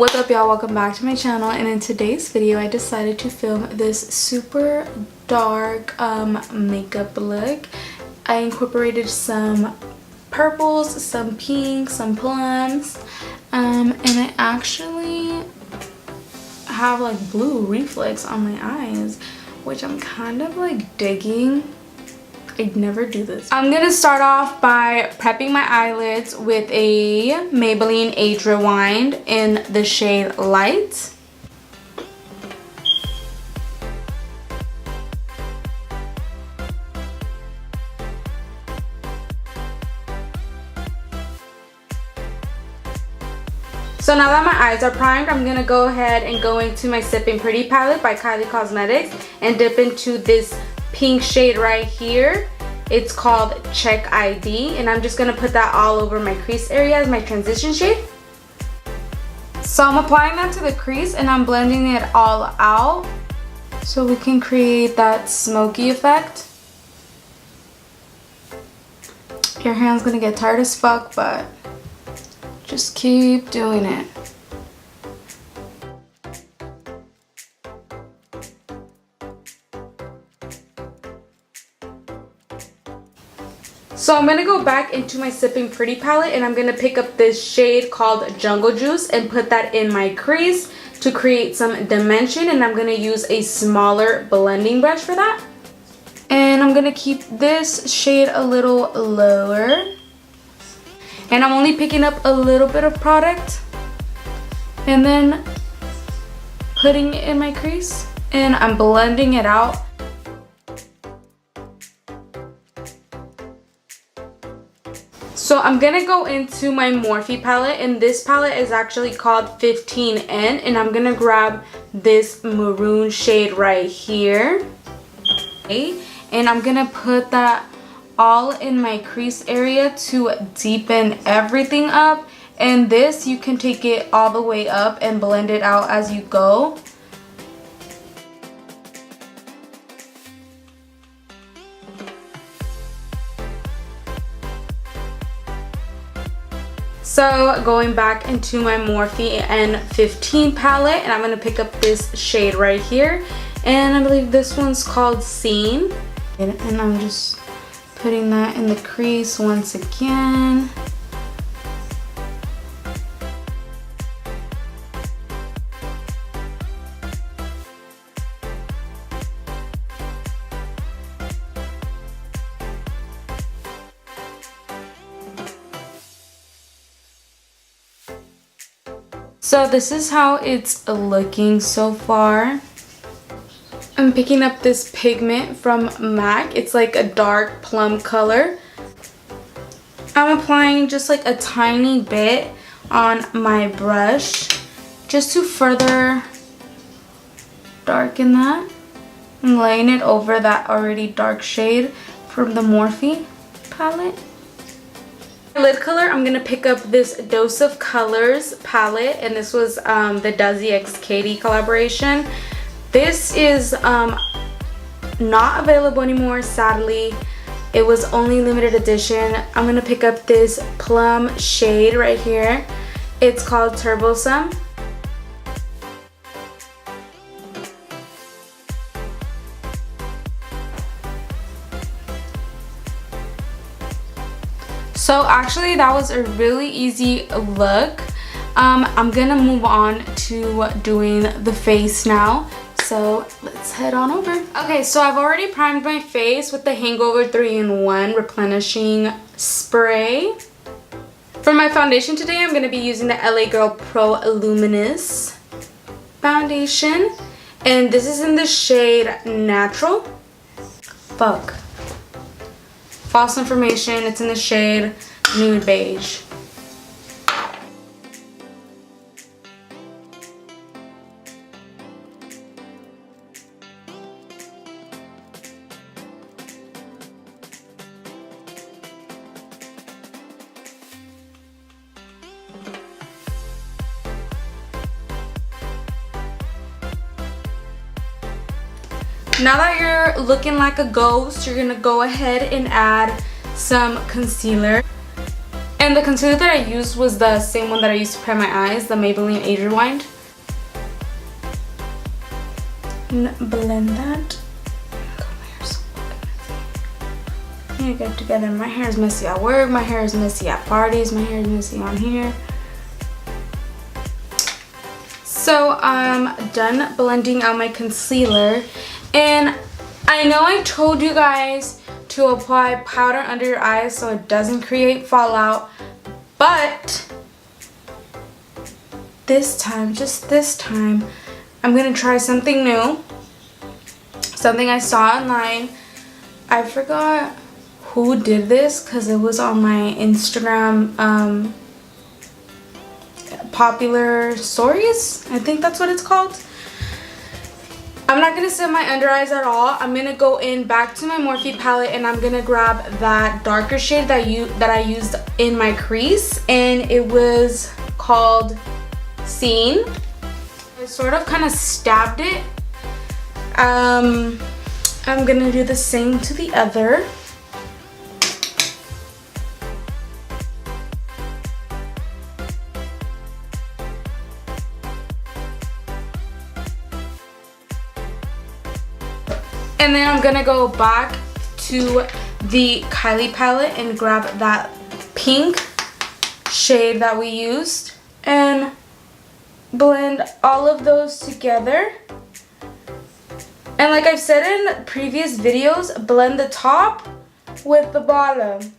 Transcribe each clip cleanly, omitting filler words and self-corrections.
What's up, y'all? Welcome back to my channel, and in today's video I decided to film this super dark makeup look. I incorporated some purples, some pinks, some plums, and I actually have like blue reflex on my eyes, which I'm kind of like digging. I'd never do this. I'm gonna start off by prepping my eyelids with a Maybelline Age Rewind in the shade Light. So now that my eyes are primed, I'm gonna go ahead and go into my Sipping Pretty palette by Kylie Cosmetics and dip into this pink shade right here. It's called Check ID, and I'm just gonna put that all over my crease area as my transition shade. So I'm applying that to the crease and I'm blending it all out so we can create that smoky effect. Your hand's gonna get tired as fuck, but just keep doing it. So I'm going to go back into my Sipping Pretty palette and I'm going to pick up this shade called Jungle Juice and put that in my crease to create some dimension, and I'm going to use a smaller blending brush for that. And I'm going to keep this shade a little lower. And I'm only picking up a little bit of product and then putting it in my crease, and I'm blending it out. So I'm gonna go into my Morphe palette, and this palette is actually called 15N, and I'm gonna grab this maroon shade right here. Okay, and I'm gonna put that all in my crease area to deepen everything up. And this, you can take it all the way up and blend it out as you go. So going back into my Morphe N15 palette, and I'm going to pick up this shade right here, and I believe this one's called Scene, and I'm just putting that in the crease once again. So this is how it's looking so far. I'm picking up this pigment from MAC. It's like a dark plum color. I'm applying just like a tiny bit on my brush just to further darken that. I'm laying it over that already dark shade from the Morphe palette. Lid color, I'm going to pick up this Dose of Colors palette, and this was the Desi x Katie collaboration. This is not available anymore, sadly. It was only limited edition. I'm going to pick up this plum shade right here. It's called Turbosome. So actually that was a really easy look. I'm gonna move on to doing the face now. So let's head on over. Okay, so I've already primed my face with the Hangover 3-in-1 Replenishing Spray. For my foundation today, I'm gonna be using the LA Girl Pro Luminous foundation. And this is in the shade Natural. Fuck. False information, it's in the shade Nude Beige. Now that you're looking like a ghost, you're gonna go ahead and add some concealer. And And the concealer that I used was the same one that I used to prime my eyes, the Maybelline Age Rewind. And blend that. God, my hair's so fucking messy. Get together. My hair is messy at work, my hair is messy at parties, my hair is messy on here. So I'm done blending out my concealer, and I know I told you guys to apply powder under your eyes so it doesn't create fallout, but this time, just this time, I'm gonna try something new, something I saw online. I forgot who did this because it was on my Instagram popular stories, I think that's what it's called. I'm not gonna set my under eyes at all. I'm gonna go in back to my Morphe palette and I'm gonna grab that darker shade that I used in my crease, and it was called Scene. I sort of kind of stabbed it. I'm gonna do the same to the other. And then I'm gonna go back to the Kylie palette and grab that pink shade that we used and blend all of those together. And like I've said in previous videos, blend the top with the bottom.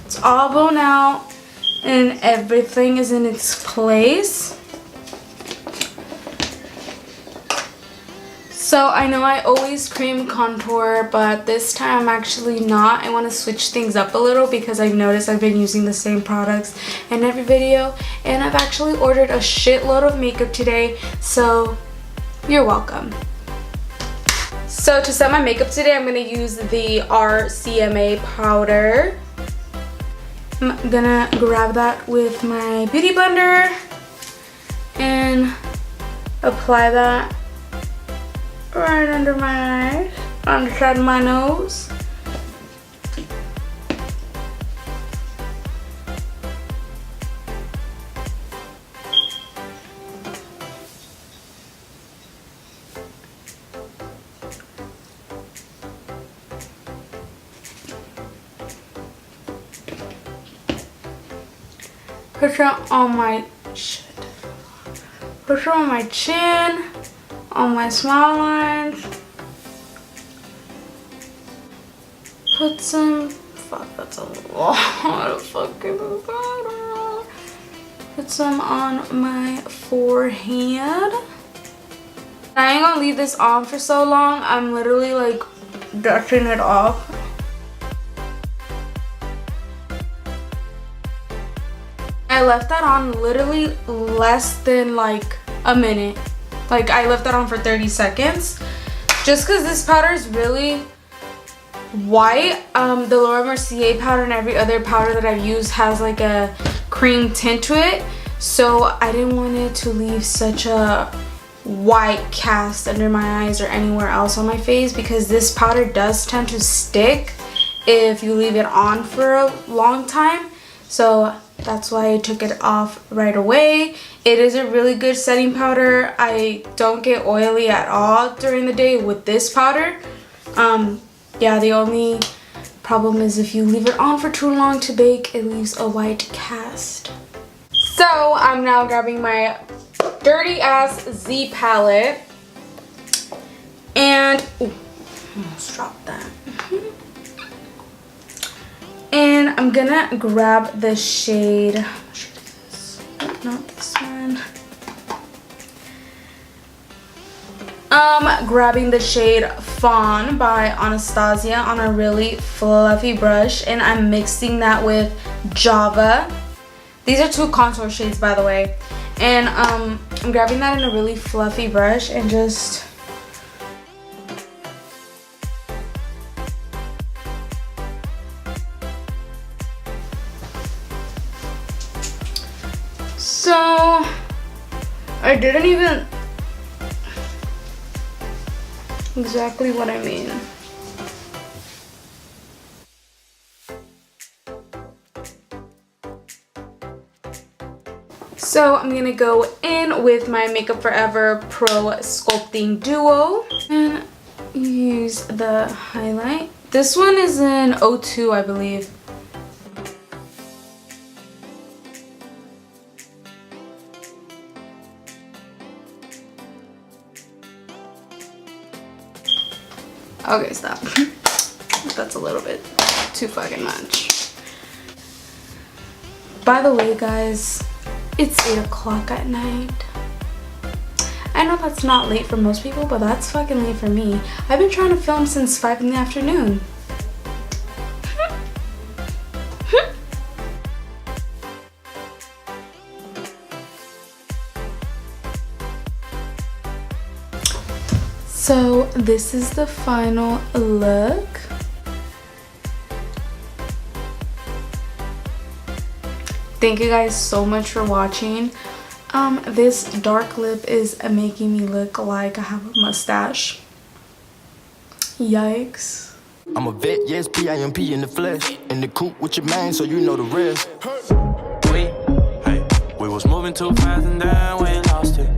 It's all blown out and everything is in its place. So I know I always cream contour, but this time I'm actually not. I want to switch things up a little because I've noticed I've been using the same products in every video, and I've actually ordered a shitload of makeup today, so you're welcome. So to set my makeup today, I'm going to use the RCMA powder. I'm gonna grab that with my beauty blender and apply that right under my eyes, on the side of my nose. Put some on my Put some on my chin, on my smile lines. Put some. Fuck, that's a lot of fucking powder. Put some on my forehead. I ain't gonna leave this on for so long. I'm literally like dusting it off. I left that on literally less than like a minute. Like I left that on for 30 seconds. Just because this powder is really white. The Laura Mercier powder and every other powder that I've used has like a cream tint to it. So I didn't want it to leave such a white cast under my eyes or anywhere else on my face, because this powder does tend to stick if you leave it on for a long time. So that's why I took it off right away. It is a really good setting powder. I don't get oily at all during the day with this powder. Yeah, the only problem is if you leave it on for too long to bake, it leaves a white cast. So I'm now grabbing my dirty ass Z palette and almost dropped that. And I'm gonna grab the shade. What shade is this? Oh, not this one. Grabbing the shade Fawn by Anastasia on a really fluffy brush, and I'm mixing that with Java. These are two contour shades, by the way. And I'm grabbing that in a really fluffy brush and just exactly what I mean. So I'm gonna go in with my Makeup Forever Pro Sculpting Duo and use the highlight. This one is in 02, I believe. Okay, stop. That's a little bit too fucking much. By the way, guys, it's 8 o'clock at night. I know that's not late for most people, but that's fucking late for me. I've been trying to film since 5 in the afternoon. So this is the final look. Thank you guys so much for watching. This dark lip is making me look like I have a mustache. Yikes. I'm a vet, yes, P-I-M-P in the flesh. In the coupe with your man, so you know the rest. We was moving too fast and then we lost it.